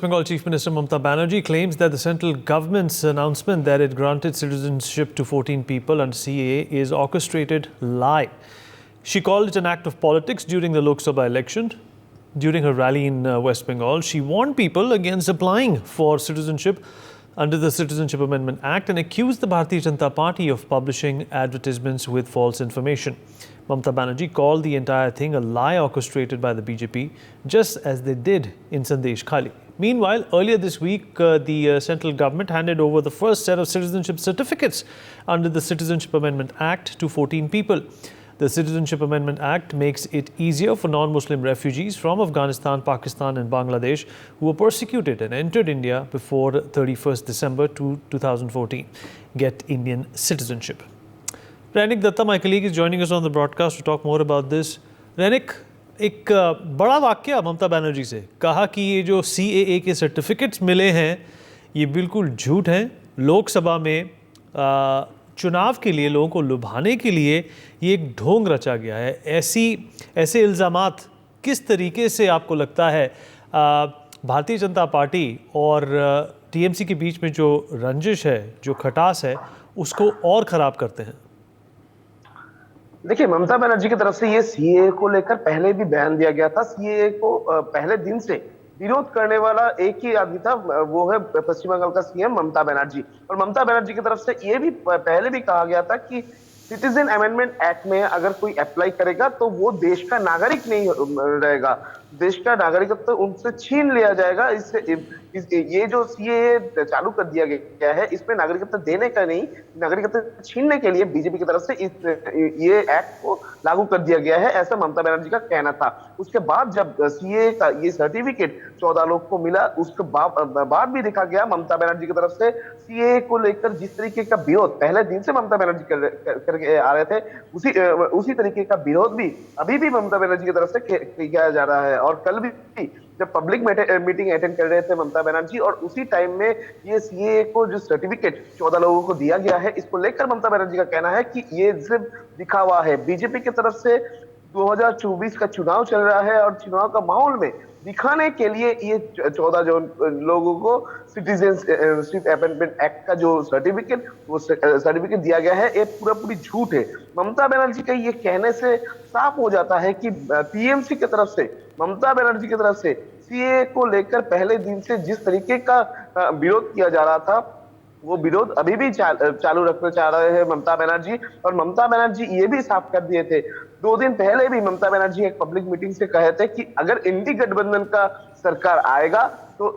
West Bengal Chief Minister Mamata Banerjee claims that the central government's announcement that it granted citizenship to 14 people under CAA is orchestrated lie. She called it an act of politics during the Lok Sabha election. During her rally in West Bengal, she warned people against applying for citizenship under the Citizenship Amendment Act and accused the Bharatiya Janata Party of publishing advertisements with false information. Mamata Banerjee called the entire thing a lie orchestrated by the BJP, just as they did in Sandesh Khali. Meanwhile, earlier this week, the central government handed over the first set of citizenship certificates under the Citizenship Amendment Act to 14 people. The Citizenship Amendment Act makes it easier for non-Muslim refugees from Afghanistan, Pakistan and Bangladesh who were persecuted and entered India before 31st December 2014 get Indian citizenship. Rainik Datta, my colleague, is joining us on the broadcast to talk more about this. Rainik, एक बड़ा वाक्य ममता बनर्जी से कहा कि ये जो CAA के certificates मिले हैं ये बिल्कुल झूठ हैं। लोकसभा में चुनाव के लिए लोगों को लुभाने के लिए ये एक ढोंग रचा गया है। ऐसे इल्ज़ामात किस तरीके से आपको लगता है भारतीय जनता पार्टी और TMC के बीच में जो रंजिश है, जो खटास है, उसको और ख़राब करते हैं? देखिए, ममता बनर्जी की तरफ से ये CAA को लेकर पहले भी बयान दिया गया था। CAA को पहले दिन से विरोध करने वाला एक ही आदमी था, वो है पश्चिम बंगाल का CM ममता बनर्जी। और ममता बनर्जी की तरफ से ये भी पहले भी कहा गया था कि सिटीजन अमेंडमेंट एक्ट में अगर कोई अप्लाई करेगा तो वो देश का नागरिक नहीं रहेगा, देश का नागरिकत्व तो उनसे छीन लिया जाएगा। ये जो CAA चालू कर दिया गया है, इसमें नागरिकत्व देने का नहीं, नागरिकत्व छीनने के लिए बीजेपी की तरफ से ये एक्ट को लागू कर दिया गया है, ऐसा ममता बनर्जी का कहना था। उसके बाद जब CAA का ये सर्टिफिकेट 14 लोग को मिला, उसके बाद भी देखा गया ममता बनर्जी की तरफ से CAA को लेकर जिस तरीके का विरोध पहले दिन से ममता बनर्जी करके आ रहे थे, उसी तरीके का विरोध भी अभी भी ममता बनर्जी की तरफ से किया जा रहा है। और कल भी जब पब्लिक मीटिंग अटेंड कर रहे थे ममता बनर्जी, और उसी टाइम में ये CAA को जो सर्टिफिकेट 14 लोगों को दिया गया है, इसको लेकर ममता बनर्जी का कहना है कि ये सिर्फ दिखावा है। बीजेपी की तरफ से 2024 का चुनाव चल रहा है और चुनाव का माहौल में दिखाने के लिए ये 14 जो लोगों को सिटीजनशिप अमेंडमेंट एक्ट का जो सर्टिफिकेट दिया गया है, ये पूरी झूठ है। ममता बनर्जी के ये कहने से साफ हो जाता है कि TMC की तरफ से, ममता बनर्जी की तरफ से CAA को लेकर पहले दिन से जिस तरीके का विरोध किया जा रहा था, वो विरोध अभी भी चालू रखना चाह रहे हैं ममता बनर्जी। और ममता बनर्जी ये भी साफ कर दिए थे, 2 दिन पहले भी ममता बनर्जी एक पब्लिक मीटिंग से कहे थे कि अगर इंडी गठबंधन का सरकार आएगा तो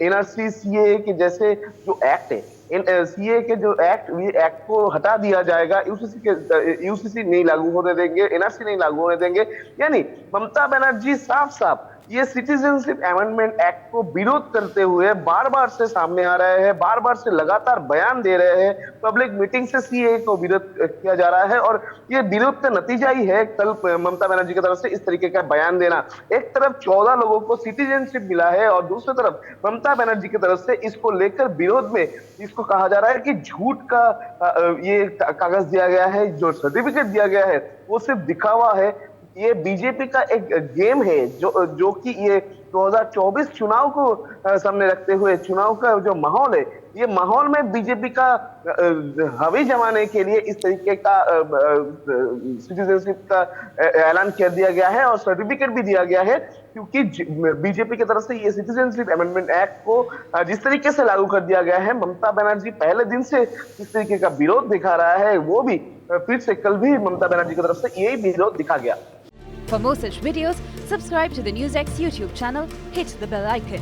NRC CAA के जैसे जो एक्ट है, CAA के जो एक्ट को हटा दिया जाएगा, UCC नहीं लागू होने देंगे, NRC नहीं लागू होने देंगे। यानी ममता बनर्जी साफ ये सिटीजनशिप अमेंडमेंट एक्ट को विरोध करते हुए बार-बार से सामने आ रहे हैं, बार-बार से लगातार बयान दे रहे हैं। पब्लिक मीटिंग से CAA को विरोध किया जा रहा है और ये विरोध का नतीजा ही है कल ममता बनर्जी की तरफ से इस तरीके का बयान देना। एक तरफ 14 लोगों को सिटीजनशिप मिला है और दूसरी तरफ ममता बनर्जी की तरफ से इसको लेकर विरोध में इसको कहा जा रहा है कि झूठ का ये कागज दिया गया है, जो सर्टिफिकेट दिया गया है वो सिर्फ दिखावा है। ये बीजेपी का एक गेम है जो कि ये 2024 चुनाव को सामने रखते हुए चुनाव का जो माहौल है, ये माहौल में बीजेपी का हवी जमाने के लिए इस तरीके का सिटीजनशिप का ऐलान कर दिया गया है और सर्टिफिकेट भी दिया गया है, क्योंकि बीजेपी की तरफ से ये सिटीजनशिप अमेंडमेंट एक्ट को जिस तरीके से लागू कर दिया गया है, ममता बनर्जी पहले दिन से जिस तरीके का विरोध दिखा रहा है, वो भी फिर से कल भी ममता बनर्जी की तरफ से यही विरोध दिखा गया। For more such videos, subscribe to the NewsX YouTube channel, hit the bell icon.